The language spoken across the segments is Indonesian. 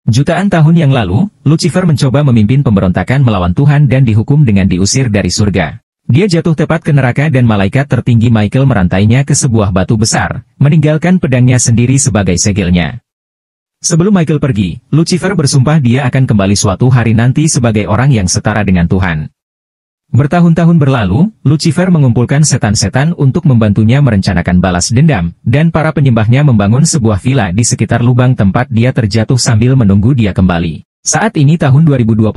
Jutaan tahun yang lalu, Lucifer mencoba memimpin pemberontakan melawan Tuhan dan dihukum dengan diusir dari surga. Dia jatuh tepat ke neraka dan malaikat tertinggi Michael merantainya ke sebuah batu besar, meninggalkan pedangnya sendiri sebagai segelnya. Sebelum Michael pergi, Lucifer bersumpah dia akan kembali suatu hari nanti sebagai orang yang setara dengan Tuhan. Bertahun-tahun berlalu, Lucifer mengumpulkan setan-setan untuk membantunya merencanakan balas dendam, dan para penyembahnya membangun sebuah villa di sekitar lubang tempat dia terjatuh sambil menunggu dia kembali. Saat ini tahun 2022,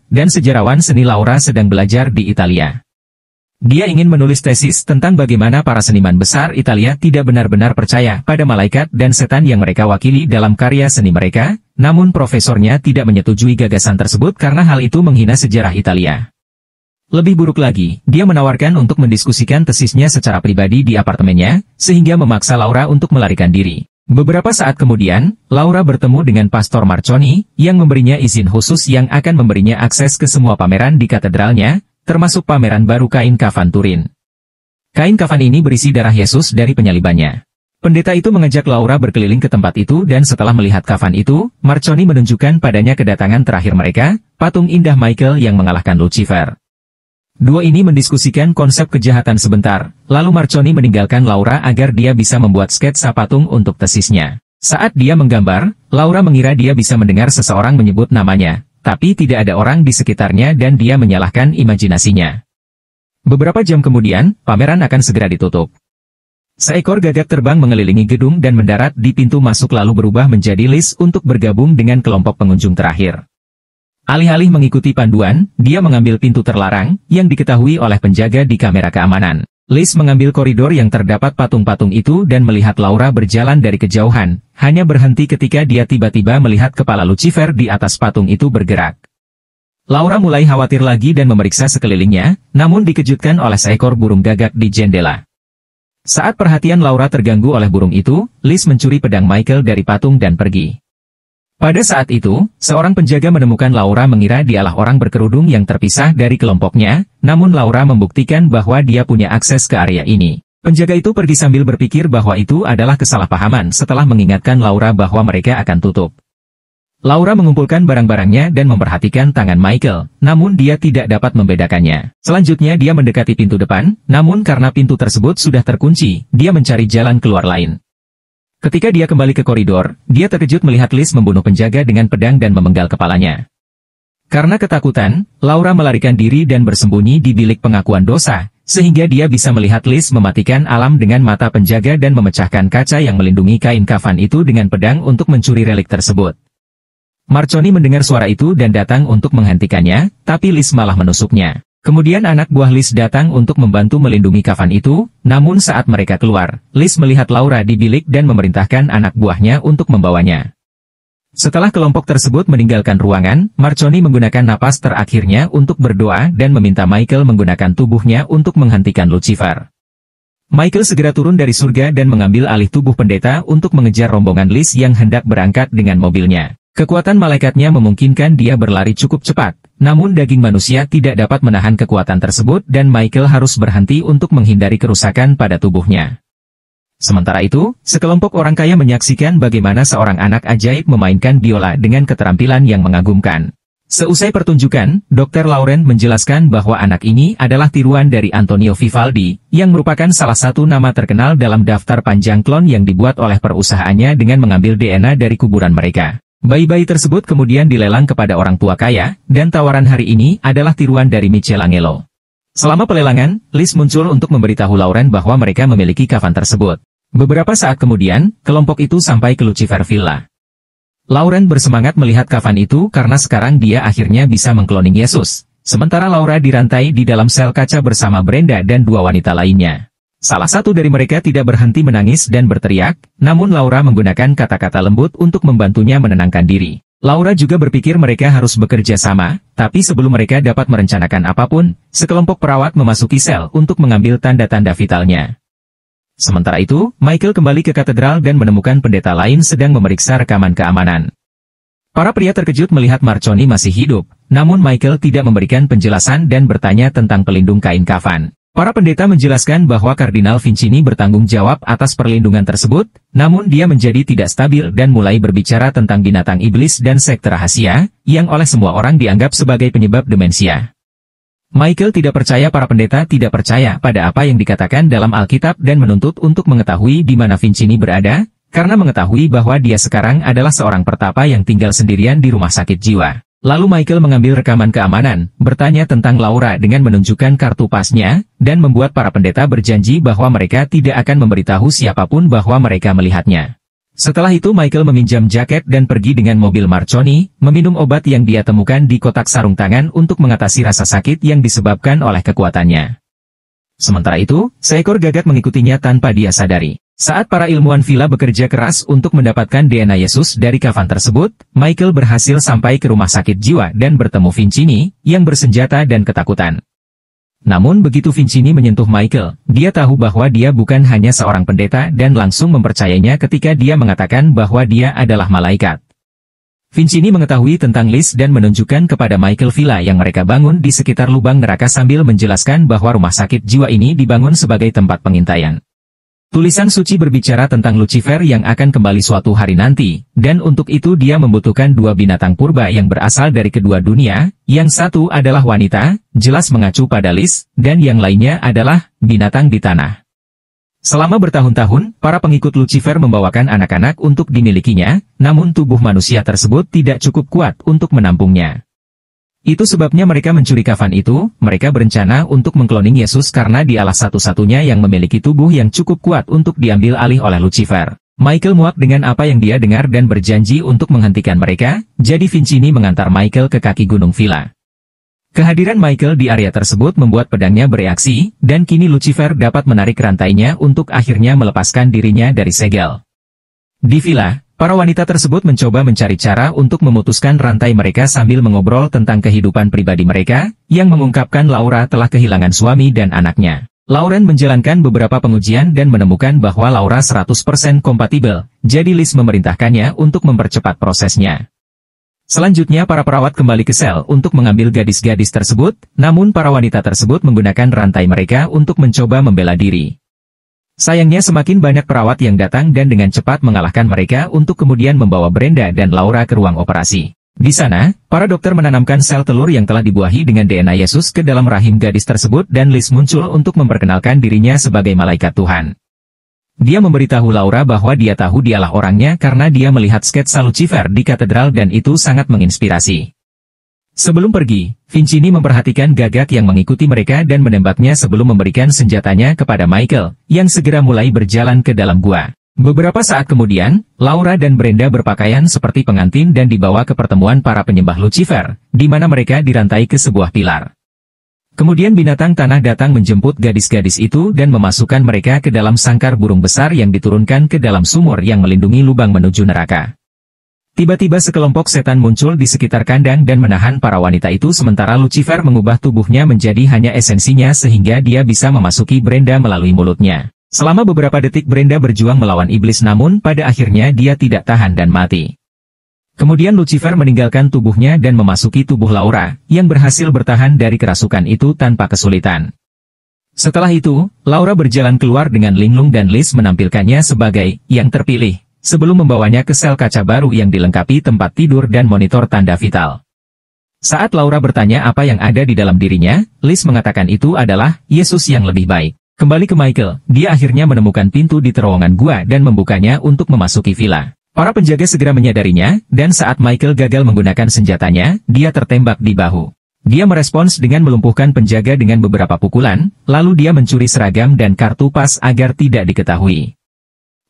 dan sejarawan seni Laura sedang belajar di Italia. Dia ingin menulis tesis tentang bagaimana para seniman besar Italia tidak benar-benar percaya pada malaikat dan setan yang mereka wakili dalam karya seni mereka, namun profesornya tidak menyetujui gagasan tersebut karena hal itu menghina sejarah Italia. Lebih buruk lagi, dia menawarkan untuk mendiskusikan tesisnya secara pribadi di apartemennya, sehingga memaksa Laura untuk melarikan diri. Beberapa saat kemudian, Laura bertemu dengan Pastor Marconi, yang memberinya izin khusus yang akan memberinya akses ke semua pameran di katedralnya, termasuk pameran baru kain kafan Turin. Kain kafan ini berisi darah Yesus dari penyalibannya. Pendeta itu mengajak Laura berkeliling ke tempat itu dan setelah melihat kafan itu, Marconi menunjukkan padanya kedatangan terakhir mereka, patung indah Michael yang mengalahkan Lucifer. Dua ini mendiskusikan konsep kejahatan sebentar, lalu Marconi meninggalkan Laura agar dia bisa membuat sketsa patung untuk tesisnya. Saat dia menggambar, Laura mengira dia bisa mendengar seseorang menyebut namanya, tapi tidak ada orang di sekitarnya dan dia menyalahkan imajinasinya. Beberapa jam kemudian, pameran akan segera ditutup. Seekor gagak terbang mengelilingi gedung dan mendarat di pintu masuk lalu berubah menjadi Liz untuk bergabung dengan kelompok pengunjung terakhir. Alih-alih mengikuti panduan, dia mengambil pintu terlarang, yang diketahui oleh penjaga di kamera keamanan. Liz mengambil koridor yang terdapat patung-patung itu dan melihat Laura berjalan dari kejauhan, hanya berhenti ketika dia tiba-tiba melihat kepala Lucifer di atas patung itu bergerak. Laura mulai khawatir lagi dan memeriksa sekelilingnya, namun dikejutkan oleh seekor burung gagak di jendela. Saat perhatian Laura terganggu oleh burung itu, Liz mencuri pedang Michael dari patung dan pergi. Pada saat itu, seorang penjaga menemukan Laura mengira dialah orang berkerudung yang terpisah dari kelompoknya, namun Laura membuktikan bahwa dia punya akses ke area ini. Penjaga itu pergi sambil berpikir bahwa itu adalah kesalahpahaman setelah mengingatkan Laura bahwa mereka akan tutup. Laura mengumpulkan barang-barangnya dan memperhatikan tangan Michael, namun dia tidak dapat membedakannya. Selanjutnya dia mendekati pintu depan, namun karena pintu tersebut sudah terkunci, dia mencari jalan keluar lain. Ketika dia kembali ke koridor, dia terkejut melihat Liz membunuh penjaga dengan pedang dan memenggal kepalanya. Karena ketakutan, Laura melarikan diri dan bersembunyi di bilik pengakuan dosa, sehingga dia bisa melihat Liz mematikan alam dengan mata penjaga dan memecahkan kaca yang melindungi kain kafan itu dengan pedang untuk mencuri relik tersebut. Marconi mendengar suara itu dan datang untuk menghentikannya, tapi Liz malah menusuknya. Kemudian anak buah Liz datang untuk membantu melindungi kafan itu, namun saat mereka keluar, Liz melihat Laura di bilik dan memerintahkan anak buahnya untuk membawanya. Setelah kelompok tersebut meninggalkan ruangan, Marconi menggunakan napas terakhirnya untuk berdoa dan meminta Michael menggunakan tubuhnya untuk menghentikan Lucifer. Michael segera turun dari surga dan mengambil alih tubuh pendeta untuk mengejar rombongan Liz yang hendak berangkat dengan mobilnya. Kekuatan malaikatnya memungkinkan dia berlari cukup cepat, namun daging manusia tidak dapat menahan kekuatan tersebut dan Michael harus berhenti untuk menghindari kerusakan pada tubuhnya. Sementara itu, sekelompok orang kaya menyaksikan bagaimana seorang anak ajaib memainkan biola dengan keterampilan yang mengagumkan. Seusai pertunjukan, Dr. Lauren menjelaskan bahwa anak ini adalah tiruan dari Antonio Vivaldi, yang merupakan salah satu nama terkenal dalam daftar panjang klon yang dibuat oleh perusahaannya dengan mengambil DNA dari kuburan mereka. Bayi-bayi tersebut kemudian dilelang kepada orang tua kaya, dan tawaran hari ini adalah tiruan dari Michelangelo. Selama pelelangan, Liz muncul untuk memberitahu Lauren bahwa mereka memiliki kafan tersebut. Beberapa saat kemudian, kelompok itu sampai ke Lucifer Villa. Lauren bersemangat melihat kafan itu karena sekarang dia akhirnya bisa mengkloning Yesus. Sementara Laura dirantai di dalam sel kaca bersama Brenda dan dua wanita lainnya. Salah satu dari mereka tidak berhenti menangis dan berteriak, namun Laura menggunakan kata-kata lembut untuk membantunya menenangkan diri. Laura juga berpikir mereka harus bekerja sama, tapi sebelum mereka dapat merencanakan apapun, sekelompok perawat memasuki sel untuk mengambil tanda-tanda vitalnya. Sementara itu, Michael kembali ke katedral dan menemukan pendeta lain sedang memeriksa rekaman keamanan. Para pria terkejut melihat Marconi masih hidup, namun Michael tidak memberikan penjelasan dan bertanya tentang pelindung kain kafan. Para pendeta menjelaskan bahwa Kardinal Vincini bertanggung jawab atas perlindungan tersebut, namun dia menjadi tidak stabil dan mulai berbicara tentang binatang iblis dan sekte rahasia, yang oleh semua orang dianggap sebagai penyebab demensia. Michael tidak percaya para pendeta tidak percaya pada apa yang dikatakan dalam Alkitab dan menuntut untuk mengetahui di mana Vincini berada, karena mengetahui bahwa dia sekarang adalah seorang pertapa yang tinggal sendirian di rumah sakit jiwa. Lalu Michael mengambil rekaman keamanan, bertanya tentang Laura dengan menunjukkan kartu pasnya, dan membuat para pendeta berjanji bahwa mereka tidak akan memberitahu siapapun bahwa mereka melihatnya. Setelah itu Michael meminjam jaket dan pergi dengan mobil Marconi, meminum obat yang dia temukan di kotak sarung tangan untuk mengatasi rasa sakit yang disebabkan oleh kekuatannya. Sementara itu, seekor gagak mengikutinya tanpa dia sadari. Saat para ilmuwan villa bekerja keras untuk mendapatkan DNA Yesus dari kafan tersebut, Michael berhasil sampai ke rumah sakit jiwa dan bertemu Vincini, yang bersenjata dan ketakutan. Namun begitu Vincini menyentuh Michael, dia tahu bahwa dia bukan hanya seorang pendeta dan langsung mempercayainya ketika dia mengatakan bahwa dia adalah malaikat. Vincini mengetahui tentang Liz dan menunjukkan kepada Michael villa yang mereka bangun di sekitar lubang neraka sambil menjelaskan bahwa rumah sakit jiwa ini dibangun sebagai tempat pengintaian. Tulisan suci berbicara tentang Lucifer yang akan kembali suatu hari nanti, dan untuk itu dia membutuhkan dua binatang purba yang berasal dari kedua dunia, yang satu adalah wanita, jelas mengacu pada Liz, dan yang lainnya adalah binatang di tanah. Selama bertahun-tahun, para pengikut Lucifer membawakan anak-anak untuk dimilikinya, namun tubuh manusia tersebut tidak cukup kuat untuk menampungnya. Itu sebabnya mereka mencuri kafan itu, mereka berencana untuk mengkloning Yesus karena dialah satu-satunya yang memiliki tubuh yang cukup kuat untuk diambil alih oleh Lucifer. Michael muak dengan apa yang dia dengar dan berjanji untuk menghentikan mereka, jadi Vincini mengantar Michael ke kaki gunung villa. Kehadiran Michael di area tersebut membuat pedangnya bereaksi, dan kini Lucifer dapat menarik rantainya untuk akhirnya melepaskan dirinya dari segel. Di villa, para wanita tersebut mencoba mencari cara untuk memutuskan rantai mereka sambil mengobrol tentang kehidupan pribadi mereka, yang mengungkapkan Laura telah kehilangan suami dan anaknya. Lauren menjalankan beberapa pengujian dan menemukan bahwa Laura 100% kompatibel, jadi Liz memerintahkannya untuk mempercepat prosesnya. Selanjutnya para perawat kembali ke sel untuk mengambil gadis-gadis tersebut, namun para wanita tersebut menggunakan rantai mereka untuk mencoba membela diri. Sayangnya semakin banyak perawat yang datang dan dengan cepat mengalahkan mereka untuk kemudian membawa Brenda dan Laura ke ruang operasi. Di sana, para dokter menanamkan sel telur yang telah dibuahi dengan DNA Yesus ke dalam rahim gadis tersebut dan Liz muncul untuk memperkenalkan dirinya sebagai malaikat Tuhan. Dia memberitahu Laura bahwa dia tahu dialah orangnya karena dia melihat sketsa Lucifer di katedral dan itu sangat menginspirasi. Sebelum pergi, Vincini memperhatikan gagak yang mengikuti mereka dan menembaknya sebelum memberikan senjatanya kepada Michael, yang segera mulai berjalan ke dalam gua. Beberapa saat kemudian, Laura dan Brenda berpakaian seperti pengantin dan dibawa ke pertemuan para penyembah Lucifer, di mana mereka dirantai ke sebuah pilar. Kemudian binatang tanah datang menjemput gadis-gadis itu dan memasukkan mereka ke dalam sangkar burung besar yang diturunkan ke dalam sumur yang melindungi lubang menuju neraka. Tiba-tiba sekelompok setan muncul di sekitar kandang dan menahan para wanita itu sementara Lucifer mengubah tubuhnya menjadi hanya esensinya sehingga dia bisa memasuki Brenda melalui mulutnya. Selama beberapa detik Brenda berjuang melawan iblis namun pada akhirnya dia tidak tahan dan mati. Kemudian Lucifer meninggalkan tubuhnya dan memasuki tubuh Laura, yang berhasil bertahan dari kerasukan itu tanpa kesulitan. Setelah itu, Laura berjalan keluar dengan linglung dan Liz menampilkannya sebagai yang terpilih, sebelum membawanya ke sel kaca baru yang dilengkapi tempat tidur dan monitor tanda vital. Saat Laura bertanya apa yang ada di dalam dirinya, Liz mengatakan itu adalah Yesus yang lebih baik. Kembali ke Michael, dia akhirnya menemukan pintu di terowongan gua dan membukanya untuk memasuki villa. Para penjaga segera menyadarinya, dan saat Michael gagal menggunakan senjatanya, dia tertembak di bahu. Dia merespons dengan melumpuhkan penjaga dengan beberapa pukulan, lalu dia mencuri seragam dan kartu pas agar tidak diketahui.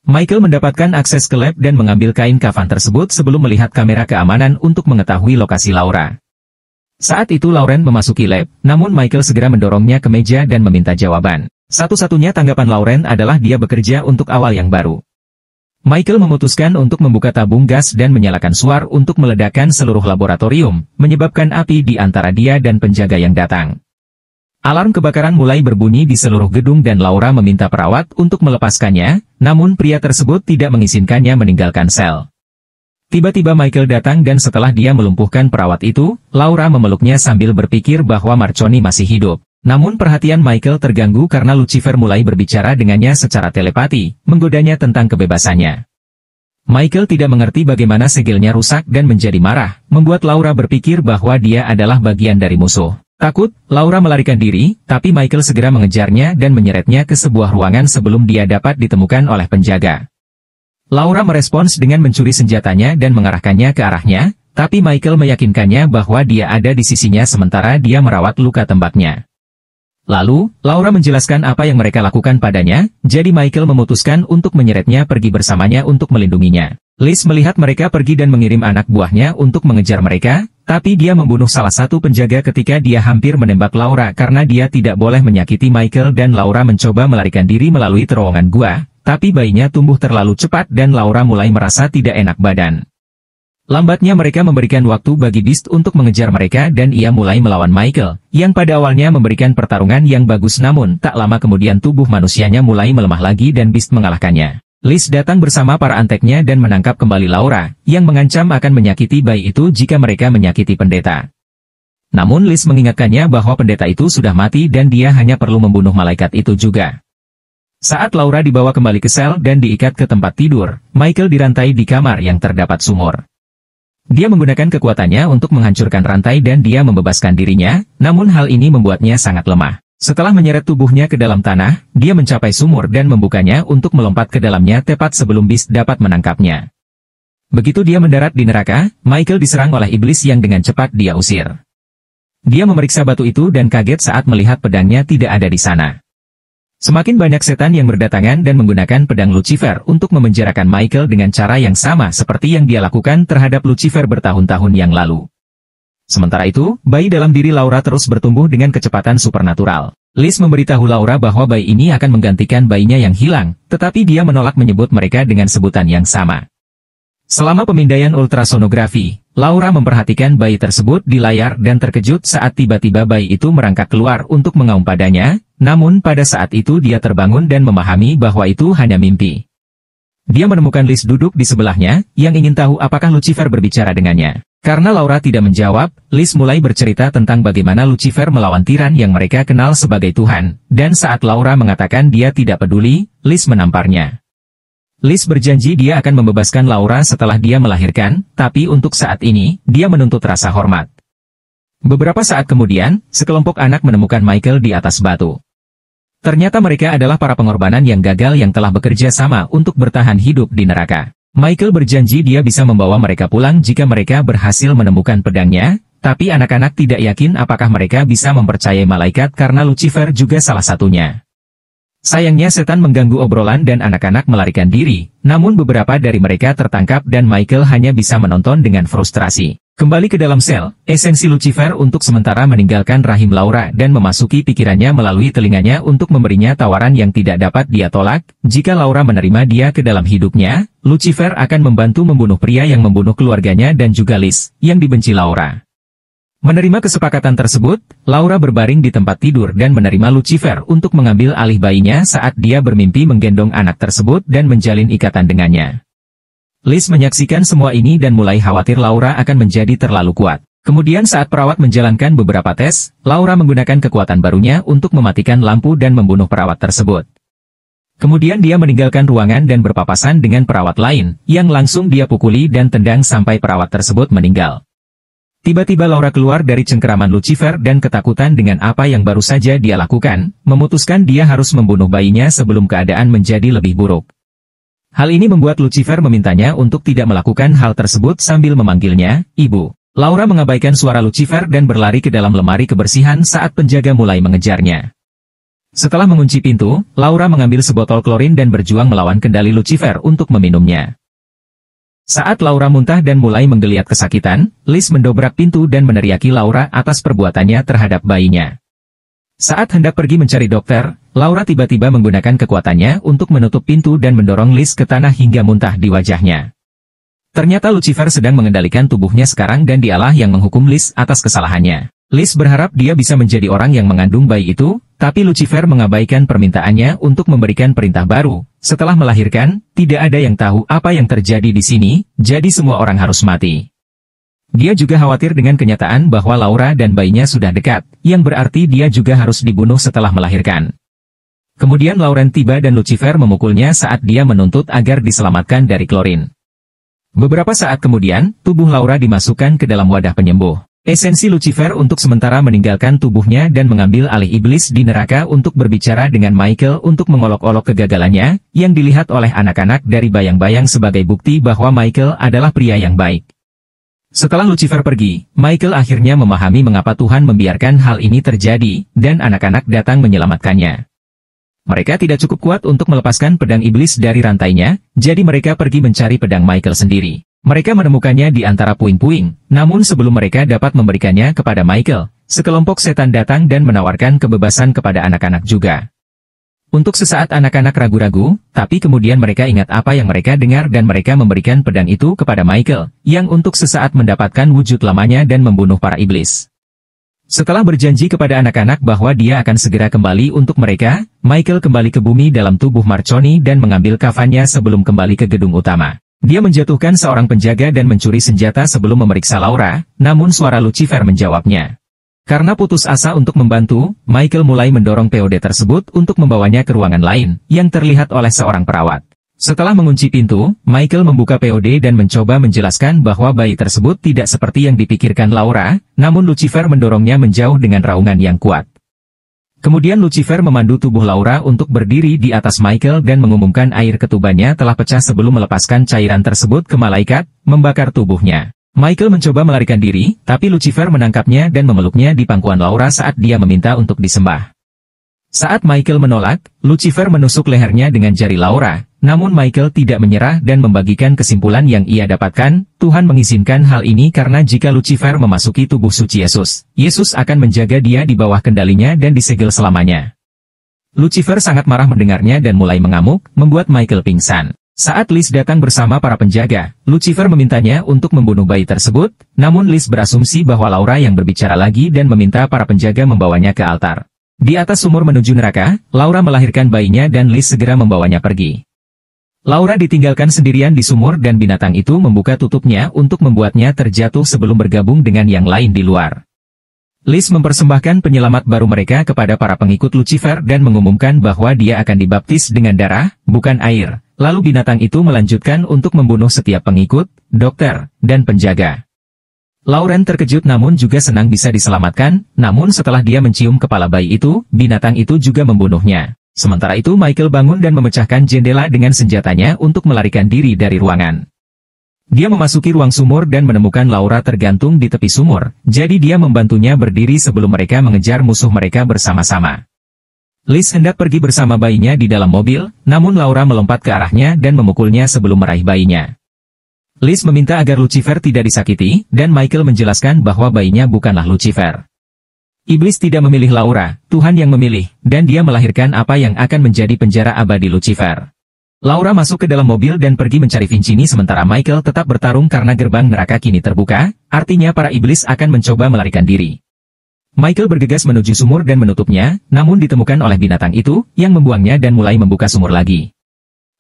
Michael mendapatkan akses ke lab dan mengambil kain kafan tersebut sebelum melihat kamera keamanan untuk mengetahui lokasi Laura. Saat itu Lauren memasuki lab, namun Michael segera mendorongnya ke meja dan meminta jawaban. Satu-satunya tanggapan Lauren adalah dia bekerja untuk awal yang baru. Michael memutuskan untuk membuka tabung gas dan menyalakan suar untuk meledakkan seluruh laboratorium, menyebabkan api di antara dia dan penjaga yang datang. Alarm kebakaran mulai berbunyi di seluruh gedung dan Laura meminta perawat untuk melepaskannya, namun pria tersebut tidak mengizinkannya meninggalkan sel. Tiba-tiba Michael datang dan setelah dia melumpuhkan perawat itu, Laura memeluknya sambil berpikir bahwa Marconi masih hidup. Namun perhatian Michael terganggu karena Lucifer mulai berbicara dengannya secara telepati, menggodanya tentang kebebasannya. Michael tidak mengerti bagaimana segilnya rusak dan menjadi marah, membuat Laura berpikir bahwa dia adalah bagian dari musuh. Takut, Laura melarikan diri, tapi Michael segera mengejarnya dan menyeretnya ke sebuah ruangan sebelum dia dapat ditemukan oleh penjaga. Laura merespons dengan mencuri senjatanya dan mengarahkannya ke arahnya, tapi Michael meyakinkannya bahwa dia ada di sisinya sementara dia merawat luka tembaknya. Lalu, Laura menjelaskan apa yang mereka lakukan padanya, jadi Michael memutuskan untuk menyeretnya pergi bersamanya untuk melindunginya. Liz melihat mereka pergi dan mengirim anak buahnya untuk mengejar mereka, tapi dia membunuh salah satu penjaga ketika dia hampir menembak Laura karena dia tidak boleh menyakiti Michael dan Laura mencoba melarikan diri melalui terowongan gua, tapi bayinya tumbuh terlalu cepat dan Laura mulai merasa tidak enak badan. Lambatnya mereka memberikan waktu bagi Beast untuk mengejar mereka dan ia mulai melawan Michael, yang pada awalnya memberikan pertarungan yang bagus namun tak lama kemudian tubuh manusianya mulai melemah lagi dan Beast mengalahkannya. Liz datang bersama para anteknya dan menangkap kembali Laura, yang mengancam akan menyakiti bayi itu jika mereka menyakiti pendeta. Namun Liz mengingatkannya bahwa pendeta itu sudah mati dan dia hanya perlu membunuh malaikat itu juga. Saat Laura dibawa kembali ke sel dan diikat ke tempat tidur, Michael dirantai di kamar yang terdapat sumur. Dia menggunakan kekuatannya untuk menghancurkan rantai dan dia membebaskan dirinya, namun hal ini membuatnya sangat lemah. Setelah menyeret tubuhnya ke dalam tanah, dia mencapai sumur dan membukanya untuk melompat ke dalamnya tepat sebelum Beast dapat menangkapnya. Begitu dia mendarat di neraka, Michael diserang oleh iblis yang dengan cepat dia usir. Dia memeriksa batu itu dan kaget saat melihat pedangnya tidak ada di sana. Semakin banyak setan yang berdatangan dan menggunakan pedang Lucifer untuk memenjarakan Michael dengan cara yang sama seperti yang dia lakukan terhadap Lucifer bertahun-tahun yang lalu. Sementara itu, bayi dalam diri Laura terus bertumbuh dengan kecepatan supernatural. Liz memberitahu Laura bahwa bayi ini akan menggantikan bayinya yang hilang, tetapi dia menolak menyebut mereka dengan sebutan yang sama. Selama pemindaian ultrasonografi, Laura memperhatikan bayi tersebut di layar dan terkejut saat tiba-tiba bayi itu merangkak keluar untuk mengaum padanya, namun pada saat itu dia terbangun dan memahami bahwa itu hanya mimpi. Dia menemukan Liz duduk di sebelahnya, yang ingin tahu apakah Lucifer berbicara dengannya. Karena Laura tidak menjawab, Liz mulai bercerita tentang bagaimana Lucifer melawan tiran yang mereka kenal sebagai Tuhan, dan saat Laura mengatakan dia tidak peduli, Liz menamparnya. Liz berjanji dia akan membebaskan Laura setelah dia melahirkan, tapi untuk saat ini, dia menuntut rasa hormat. Beberapa saat kemudian, sekelompok anak menemukan Michael di atas batu. Ternyata mereka adalah para pengorbanan yang gagal yang telah bekerja sama untuk bertahan hidup di neraka. Michael berjanji dia bisa membawa mereka pulang jika mereka berhasil menemukan pedangnya, tapi anak-anak tidak yakin apakah mereka bisa mempercayai malaikat karena Lucifer juga salah satunya. Sayangnya setan mengganggu obrolan dan anak-anak melarikan diri, namun beberapa dari mereka tertangkap dan Michael hanya bisa menonton dengan frustrasi. Kembali ke dalam sel, esensi Lucifer untuk sementara meninggalkan rahim Laura dan memasuki pikirannya melalui telinganya untuk memberinya tawaran yang tidak dapat dia tolak. Jika Laura menerima dia ke dalam hidupnya, Lucifer akan membantu membunuh pria yang membunuh keluarganya dan juga Liz, yang dibenci Laura. Menerima kesepakatan tersebut, Laura berbaring di tempat tidur dan menerima Lucifer untuk mengambil alih bayinya saat dia bermimpi menggendong anak tersebut dan menjalin ikatan dengannya. Liz menyaksikan semua ini dan mulai khawatir Laura akan menjadi terlalu kuat. Kemudian saat perawat menjalankan beberapa tes, Laura menggunakan kekuatan barunya untuk mematikan lampu dan membunuh perawat tersebut. Kemudian dia meninggalkan ruangan dan berpapasan dengan perawat lain, yang langsung dia pukuli dan tendang sampai perawat tersebut meninggal. Tiba-tiba Laura keluar dari cengkeraman Lucifer dan ketakutan dengan apa yang baru saja dia lakukan, memutuskan dia harus membunuh bayinya sebelum keadaan menjadi lebih buruk. Hal ini membuat Lucifer memintanya untuk tidak melakukan hal tersebut sambil memanggilnya, Ibu. Laura mengabaikan suara Lucifer dan berlari ke dalam lemari kebersihan saat penjaga mulai mengejarnya. Setelah mengunci pintu, Laura mengambil sebotol klorin dan berjuang melawan kendali Lucifer untuk meminumnya. Saat Laura muntah dan mulai menggeliat kesakitan, Liz mendobrak pintu dan meneriaki Laura atas perbuatannya terhadap bayinya. Saat hendak pergi mencari dokter, Laura tiba-tiba menggunakan kekuatannya untuk menutup pintu dan mendorong Liz ke tanah hingga muntah di wajahnya. Ternyata Lucifer sedang mengendalikan tubuhnya sekarang dan dialah yang menghukum Liz atas kesalahannya. Liz berharap dia bisa menjadi orang yang mengandung bayi itu, tapi Lucifer mengabaikan permintaannya untuk memberikan perintah baru. Setelah melahirkan, tidak ada yang tahu apa yang terjadi di sini, jadi semua orang harus mati. Dia juga khawatir dengan kenyataan bahwa Laura dan bayinya sudah dekat, yang berarti dia juga harus dibunuh setelah melahirkan. Kemudian Lauren tiba dan Lucifer memukulnya saat dia menuntut agar diselamatkan dari klorin. Beberapa saat kemudian, tubuh Laura dimasukkan ke dalam wadah penyembuh. Esensi Lucifer untuk sementara meninggalkan tubuhnya dan mengambil alih iblis di neraka untuk berbicara dengan Michael untuk mengolok-olok kegagalannya, yang dilihat oleh anak-anak dari bayang-bayang sebagai bukti bahwa Michael adalah pria yang baik. Setelah Lucifer pergi, Michael akhirnya memahami mengapa Tuhan membiarkan hal ini terjadi, dan anak-anak datang menyelamatkannya. Mereka tidak cukup kuat untuk melepaskan pedang iblis dari rantainya, jadi mereka pergi mencari pedang Michael sendiri. Mereka menemukannya di antara puing-puing, namun sebelum mereka dapat memberikannya kepada Michael, sekelompok setan datang dan menawarkan kebebasan kepada anak-anak juga. Untuk sesaat anak-anak ragu-ragu, tapi kemudian mereka ingat apa yang mereka dengar dan mereka memberikan pedang itu kepada Michael, yang untuk sesaat mendapatkan wujud lamanya dan membunuh para iblis. Setelah berjanji kepada anak-anak bahwa dia akan segera kembali untuk mereka, Michael kembali ke bumi dalam tubuh Marconi dan mengambil kafannya sebelum kembali ke gedung utama. Dia menjatuhkan seorang penjaga dan mencuri senjata sebelum memeriksa Laura, namun suara Lucifer menjawabnya. Karena putus asa untuk membantu, Michael mulai mendorong POD tersebut untuk membawanya ke ruangan lain, yang terlihat oleh seorang perawat. Setelah mengunci pintu, Michael membuka POD dan mencoba menjelaskan bahwa bayi tersebut tidak seperti yang dipikirkan Laura, namun Lucifer mendorongnya menjauh dengan raungan yang kuat. Kemudian Lucifer memandu tubuh Laura untuk berdiri di atas Michael dan mengumumkan air ketubannya telah pecah sebelum melepaskan cairan tersebut ke malaikat, membakar tubuhnya. Michael mencoba melarikan diri, tapi Lucifer menangkapnya dan memeluknya di pangkuan Laura saat dia meminta untuk disembah. Saat Michael menolak, Lucifer menusuk lehernya dengan jari Laura, namun Michael tidak menyerah dan membagikan kesimpulan yang ia dapatkan. Tuhan mengizinkan hal ini karena jika Lucifer memasuki tubuh suci Yesus, Yesus akan menjaga dia di bawah kendalinya dan disegel selamanya. Lucifer sangat marah mendengarnya dan mulai mengamuk, membuat Michael pingsan. Saat Liz datang bersama para penjaga, Lucifer memintanya untuk membunuh bayi tersebut, namun Liz berasumsi bahwa Laura yang berbicara lagi dan meminta para penjaga membawanya ke altar. Di atas sumur menuju neraka, Laura melahirkan bayinya dan Liz segera membawanya pergi. Laura ditinggalkan sendirian di sumur dan binatang itu membuka tutupnya untuk membuatnya terjatuh sebelum bergabung dengan yang lain di luar. Liz mempersembahkan penyelamat baru mereka kepada para pengikut Lucifer dan mengumumkan bahwa dia akan dibaptis dengan darah, bukan air. Lalu binatang itu melanjutkan untuk membunuh setiap pengikut, dokter, dan penjaga. Lauren terkejut namun juga senang bisa diselamatkan, namun setelah dia mencium kepala bayi itu, binatang itu juga membunuhnya. Sementara itu Michael bangun dan memecahkan jendela dengan senjatanya untuk melarikan diri dari ruangan. Dia memasuki ruang sumur dan menemukan Laura tergantung di tepi sumur, jadi dia membantunya berdiri sebelum mereka mengejar musuh mereka bersama-sama. Liz hendak pergi bersama bayinya di dalam mobil, namun Laura melompat ke arahnya dan memukulnya sebelum meraih bayinya. Liz meminta agar Lucifer tidak disakiti, dan Michael menjelaskan bahwa bayinya bukanlah Lucifer. Iblis tidak memilih Laura, Tuhan yang memilih, dan dia melahirkan apa yang akan menjadi penjara abadi Lucifer. Laura masuk ke dalam mobil dan pergi mencari Vincini sementara Michael tetap bertarung karena gerbang neraka kini terbuka, artinya para iblis akan mencoba melarikan diri. Michael bergegas menuju sumur dan menutupnya, namun ditemukan oleh binatang itu, yang membuangnya dan mulai membuka sumur lagi.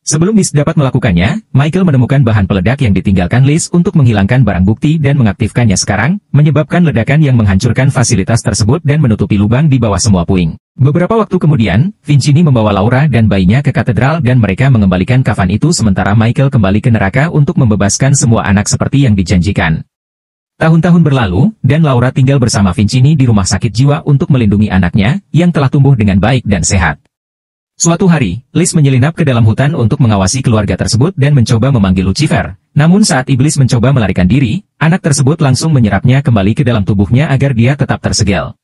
Sebelum Liz dapat melakukannya, Michael menemukan bahan peledak yang ditinggalkan Liz untuk menghilangkan barang bukti dan mengaktifkannya sekarang, menyebabkan ledakan yang menghancurkan fasilitas tersebut dan menutupi lubang di bawah semua puing. Beberapa waktu kemudian, Vincini membawa Laura dan bayinya ke katedral dan mereka mengembalikan kafan itu sementara Michael kembali ke neraka untuk membebaskan semua anak seperti yang dijanjikan. Tahun-tahun berlalu, dan Laura tinggal bersama Vincini di rumah sakit jiwa untuk melindungi anaknya, yang telah tumbuh dengan baik dan sehat. Suatu hari, Liz menyelinap ke dalam hutan untuk mengawasi keluarga tersebut dan mencoba memanggil Lucifer. Namun saat iblis mencoba melarikan diri, anak tersebut langsung menyerapnya kembali ke dalam tubuhnya agar dia tetap tersegel.